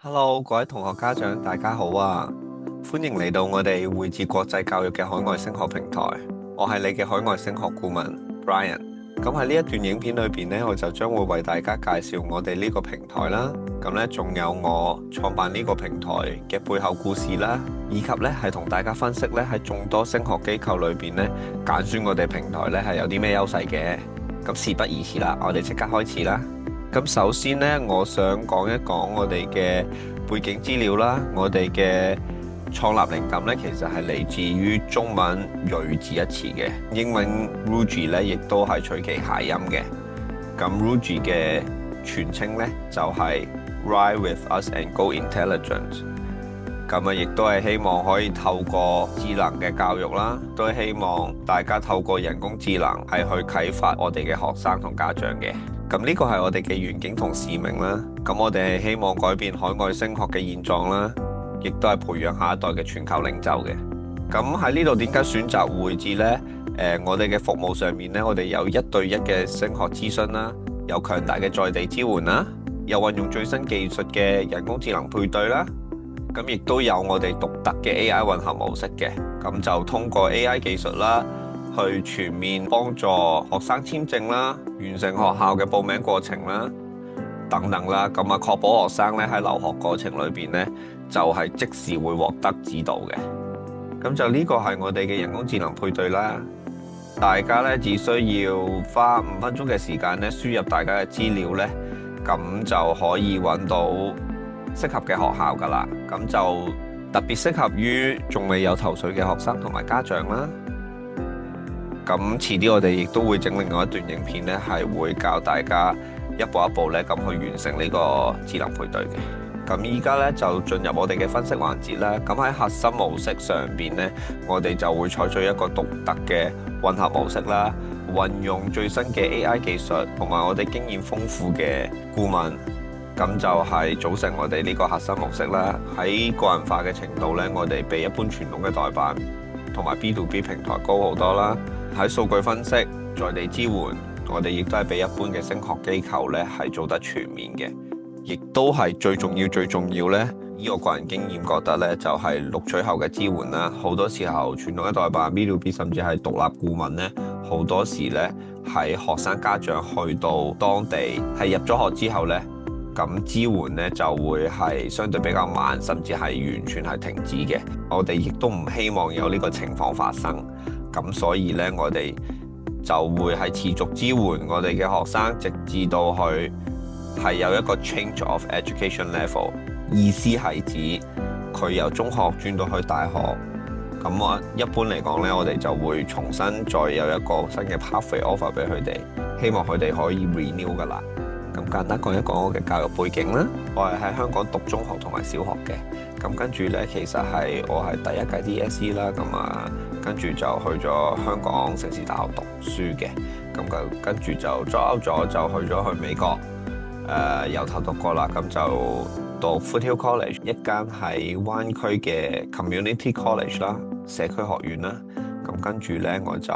Hello，各位同學家長，大家好啊！歡迎嚟到我哋匯智國際教育嘅海外升學平台。我係你嘅海外升學顧問 Brian。咁喺呢一段影片裏邊呢，我就將會為大家介紹我哋呢個平台啦。咁呢，仲有我創辦呢個平台嘅背後故事啦，以及呢係同大家分析呢喺眾多升學機構裏邊呢揀選我哋平台呢係有啲咩優勢嘅。咁事不宜遲啦，我哋即刻開始啦。咁首先呢，我想講一講我哋嘅背景資料啦。我哋嘅創立靈感呢，其實係嚟自於中文睿字一詞嘅，英文 Rooji 呢亦都係取其諧音嘅。咁 Rooji 嘅全稱呢，就係 Ride with us and go intelligent。咁啊，亦都係希望可以透過智能嘅教育啦，都係希望大家透過人工智能係去啟發我哋嘅學生同家長嘅。咁呢個係我哋嘅願景同使命啦。咁我哋係希望改變海外升學嘅現狀啦，亦都係培養下一代嘅全球領袖嘅。咁喺呢度點解選擇匯智呢？我哋嘅服務上面呢，我哋有1對1嘅升學諮詢啦，有強大嘅在地支援啦，有運用最新技術嘅人工智能配對啦。咁亦都有我哋獨特嘅 AI 混合模式嘅。咁就通過 AI 技術啦，去全面幫助學生簽證啦，完成學校嘅報名過程啦，等等啦。咁啊，確保學生咧喺留學過程裏邊咧，就係即時會獲得指導嘅。咁就呢個係我哋嘅人工智能配對啦。大家咧只需要花5分鐘嘅時間咧，輸入大家嘅資料咧，咁就可以揾到適合嘅學校㗎啦。咁就特別適合於仲未有頭緒嘅學生同埋家長啦。咁遲啲我哋亦都會整另外一段影片咧，係會教大家一步一步咧咁去完成呢個智能配對嘅。咁依家咧就進入我哋嘅分析環節啦。咁喺核心模式上邊咧，我哋就會採取一個獨特嘅混合模式啦，運用最新嘅 AI 技術同埋我哋經驗豐富嘅顧問，咁就係組成我哋呢個核心模式啦。喺個人化嘅程度咧，我哋比一般傳統嘅代辦同埋 B2B 平台高好多啦。喺數據分析、在地支援，我哋亦都係比一般嘅升學機構咧係做得全面嘅，亦都係最重要咧。依我個人經驗覺得咧，就係錄取後嘅支援啦。好多時候傳統嘅代辦 B2B 甚至係獨立顧問咧，好多時咧係學生家長去到當地係入咗學之後咧，咁支援咧就會係相對比較慢，甚至係完全係停止嘅。我哋亦都唔希望有呢個情況發生。咁所以咧，我哋就會係持續支援我哋嘅學生，直至到去係有一個 change of education level， 意思係指佢由中學轉到去大學。咁我一般嚟講咧，我哋就會重新再有一個新嘅 pathway offer 俾佢哋，希望佢哋可以 renew 噶啦。咁簡單講一講我嘅教育背景啦。我係喺香港讀中學同埋小學嘅。咁跟住咧，其實係我係第一屆 DSE 啦。咁啊，跟住就去咗香港城市大學讀書嘅。咁跟住就 drop out 咗，就去咗美國。由頭讀過啦。咁就讀 Foothill College， 一間喺灣區嘅 Community College 啦，社區學院啦。咁跟住咧，我就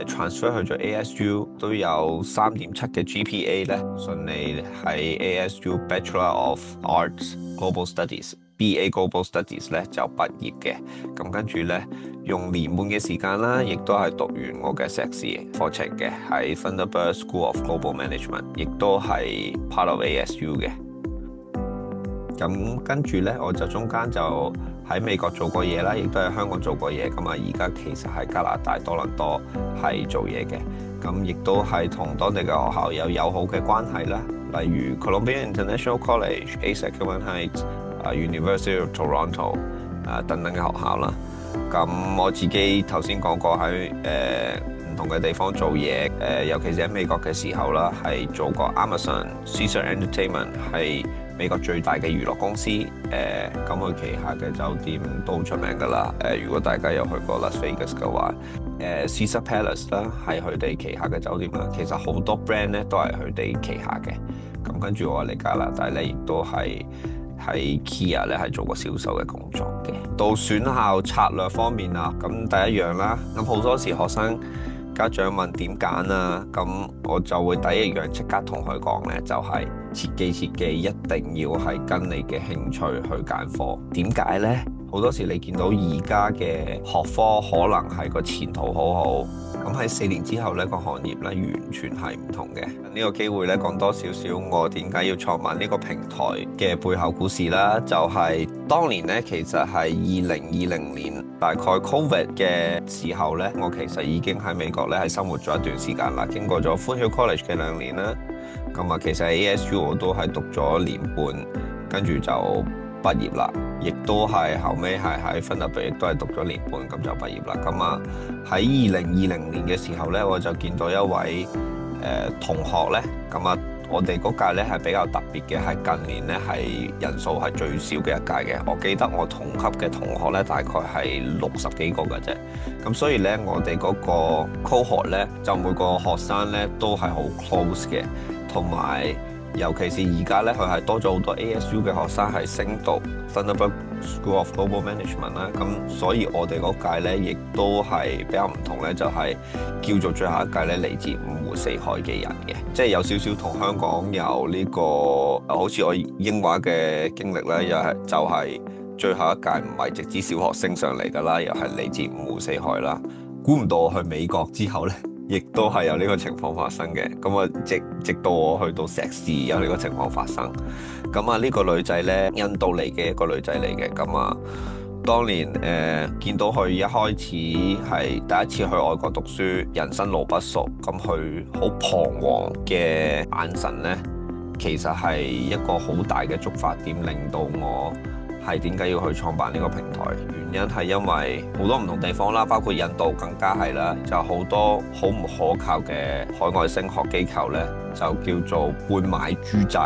transfer 去咗 ASU， 都有3.7嘅 GPA 咧，順利喺 ASU Bachelor of Arts Global Studies。BA Global Studies 咧就畢業嘅。咁跟住咧，用年半嘅時間啦，亦都係讀完我嘅碩士課程嘅，喺 Thunderbird School of Global Management， 亦都係 part of ASU 嘅。咁跟住咧，我就中間就喺美國做過嘢啦，亦都喺香港做過嘢。咁啊，而家其實喺加拿大多倫多係做嘢嘅。咁亦都係同當地嘅學校有友好嘅關係啦，例如 Columbia International College、ASEC Cumberland Heights、University of Toronto 等等嘅學校啦。咁我自己頭先講過喺唔同嘅地方做嘢，尤其是喺美國嘅時候啦，係做過 Amazon、Caesar Entertainment 係美國最大嘅娛樂公司。咁佢旗下嘅酒店都好出名㗎啦。如果大家有去過 Las Vegas 嘅話，Caesar Palace 啦係佢哋旗下嘅酒店啦。其實好多 brand 咧都係佢哋旗下嘅。咁跟住我嚟加拿大咧，亦都係喺 Kia 咧係做過銷售嘅工作嘅。到選校策略方面啊，咁第一樣啦，咁好多時學生家長問點揀啊，咁我就會第一樣即刻同佢講呢，就係切記一定要係跟你嘅興趣去揀科。點解呢？好多時你見到而家嘅學科可能係個前途好好，咁喺4年之後呢個行業呢完全係唔同嘅。呢個機會呢講多少少我點解要創辦呢個平台嘅背後故事啦，就係當年呢，其實係2020年大概 Covid 嘅時候呢，我其實已經喺美國呢係生活咗一段時間啦，經過咗歡曉 College 嘅2年啦，咁啊其實喺 ASU 我都係讀咗1年半，跟住就畢業啦，亦都係後尾係喺芬特伯亦都係讀咗1年半，咁就畢業啦。咁啊喺2020年嘅時候呢，我就見到一位同學呢。咁啊我哋嗰屆呢係比較特別嘅，係近年呢係人數係最少嘅一屆嘅。我記得我同級嘅同學呢，大概係60幾個嘅啫。咁所以呢，我哋嗰個 cohort 呢，就每個學生呢都係好 close 嘅，同埋尤其是而家咧，佢係多咗好多 ASU 嘅學生係升讀 Thunderbird School of Global Management 啦。咁所以我哋嗰屆咧，亦都係比較唔同咧，就係叫做最後一屆咧，嚟自五湖四海嘅人嘅，即係有少少同香港有呢個好似我英華嘅經歷咧，又係就係最後一屆唔係直至小學升上嚟㗎啦，又係嚟自五湖四海啦。估唔到我去美國之後咧，亦都係有呢個情況發生嘅，咁啊直到我去到碩士有呢個情況發生，咁啊呢個女仔呢，印度嚟嘅一個女仔嚟嘅，咁啊當年見到佢一開始係第一次去外國讀書，人生路不熟，咁佢好彷徨嘅眼神呢，其實係一個好大嘅觸發點，令到我係點解要去創辦呢個平台？原因係因為好多唔同地方啦，包括印度更加係啦，就好多好唔可靠嘅海外升學機構呢，就叫做半賣豬仔，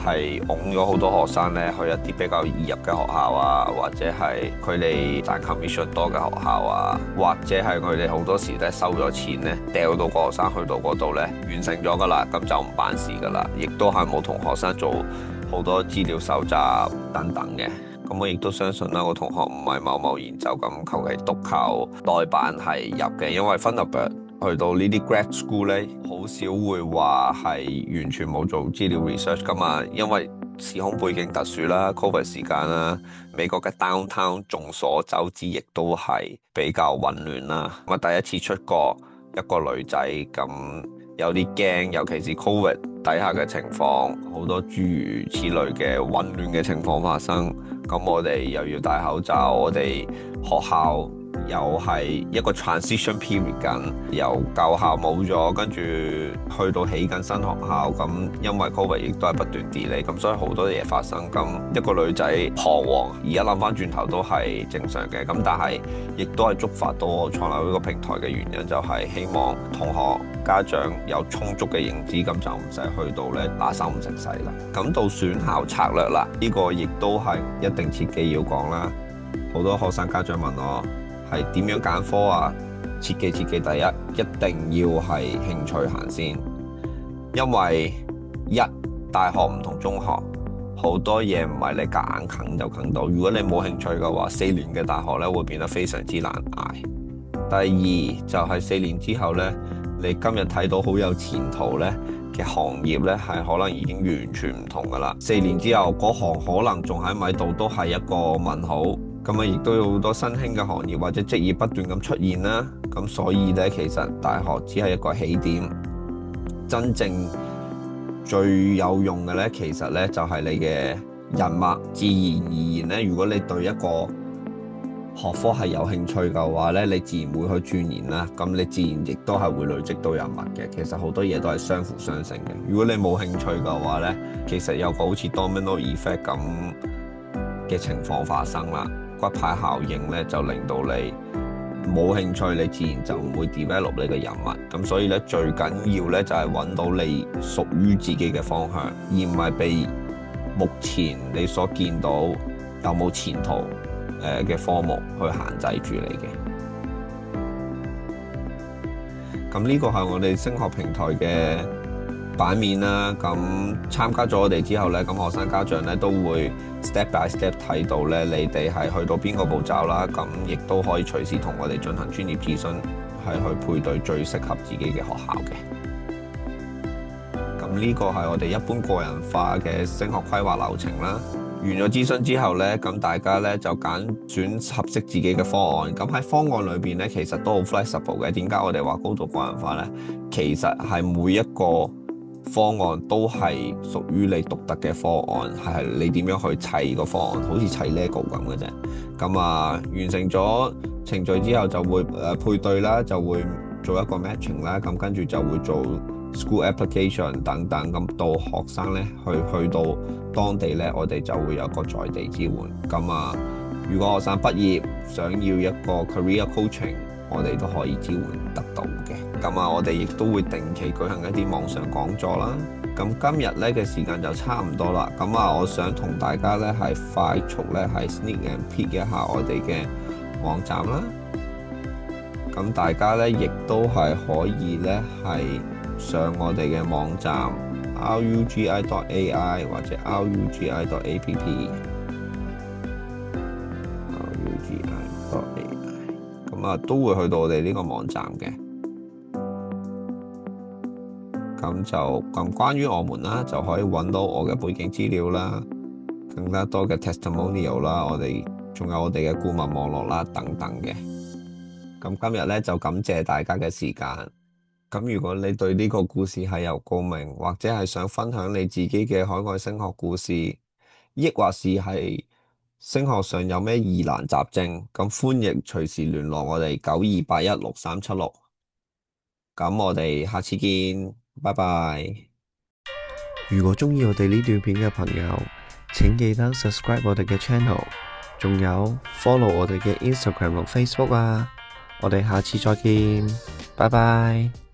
係擁咗好多學生呢去一啲比較易入嘅學校啊，或者係佢哋賺 commission 多嘅學校啊，或者係佢哋好多時咧收咗錢呢，掉到個學生去到嗰度呢，完成咗噶啦，咁就唔辦事噶啦，亦都係冇同學生做好多資料搜集等等嘅。咁我亦都相信啦，個同學唔係貿然就咁求其督靠代辦係入嘅，因為 Thunderbird 去到呢啲 grad school 咧，好少會話係完全冇做資料 research 噶嘛，因為時空背景特殊啦 ，Covid 時間啦，美國嘅 downtown 眾所周知，亦都係比較混亂啦。咁啊，第一次出國一個女仔咁有啲驚，尤其是 Covid 底下嘅情況，好多諸如此類嘅混亂嘅情況發生。咁我哋又要戴口罩，我哋學校又係一個 transition period 緊，由舊校冇咗，跟住去到起緊新學校。咁因為 Covid 亦都係不斷 delay，咁所以好多嘢發生。咁一個女仔彷徨，而家諗翻轉頭都係正常嘅。咁但係亦都係觸發到我創立呢個平台嘅原因，就係希望同學家長有充足嘅認知，咁就唔使去到咧拿手唔成勢啦。咁到選校策略啦，呢個亦都係一定切記要講啦。好多學生家長問我係點樣揀科啊？切記第一，一定要係興趣行先，因為大學唔同中學，好多嘢唔係你夾硬啃就啃到。如果你冇興趣嘅話，4年嘅大學咧會變得非常之難捱。第二就係4年之後咧，你今日睇到好有前途咧嘅行業咧，係可能已經完全唔同噶啦。4年之後嗰行可能仲喺咪度，都係一個問號。咁啊，亦都有好多新興嘅行業或者職業不斷咁出現啦。咁所以咧，其實大學只係一個起點，真正最有用嘅咧，其實咧就係你嘅人脈。自然而然咧，如果你對一個學科係有興趣嘅話咧，你自然會去鑽研啦。咁你自然亦都係會累積到人脈嘅。其實好多嘢都係相輔相成嘅。如果你冇興趣嘅話咧，其實有個好似 domino effect 咁嘅情況發生啦。骨牌效應咧就令到你冇興趣，你自然就唔會 develop 你嘅人脈。咁所以咧，最緊要咧就係揾到你屬於自己嘅方向，而唔係被目前你所見到有冇前途嘅科目去限制住你嘅。咁呢個係我哋升學平台嘅版面啦。咁參加咗我哋之後咧，咁學生家長咧都會 step by step 睇到咧，你哋係去到邊個步驟啦。咁亦都可以隨時同我哋進行專業諮詢，係去配對最適合自己嘅學校嘅。咁呢個係我哋一般個人化嘅升學規劃流程啦。完咗諮詢之後呢，咁大家呢就選合適自己嘅方案。咁喺方案裏邊呢，其實都好 flexible 嘅。點解我哋話高度個人化呢？其實係每一個方案都係屬於你獨特嘅方案，係你點樣去砌個方案，好似砌 Lego 咁嘅啫。咁完成咗程序之後就會配對啦，就會做一個 matching 啦，咁跟住就會做 school application 等等，咁到學生咧去到當地咧，我哋就會有一個在地支援。咁如果學生畢業想要一個 career coaching，我哋都可以支援得到嘅。咁我哋亦都會定期舉行一啲網上講座啦。咁今日咧嘅時間就差唔多啦。咁我想同大家咧係快速咧係 sneak and peek 一下我哋嘅網站啦。咁大家咧亦都係可以咧係上我哋嘅網站 rugi.ai 或者 rugi.app。rugi.ai 咁都會去到我哋呢個網站嘅。咁關於我們啦，就可以揾到我嘅背景資料啦，更加多嘅 testimonial 啦，我哋仲有我哋嘅顧問網絡啦等等嘅。咁今日咧就感謝大家嘅時間。咁如果你對呢個故事係有共鳴，或者係想分享你自己嘅海外升學故事，抑或是係升學上有咩疑難雜症，咁歡迎隨時聯絡我哋92816376。咁我哋下次見，拜拜。如果鍾意我哋呢段片嘅朋友，請記得 subscribe 我哋嘅 channel， 仲有 follow 我哋嘅 Instagram 同 Facebook啊。我哋下次再見，拜拜。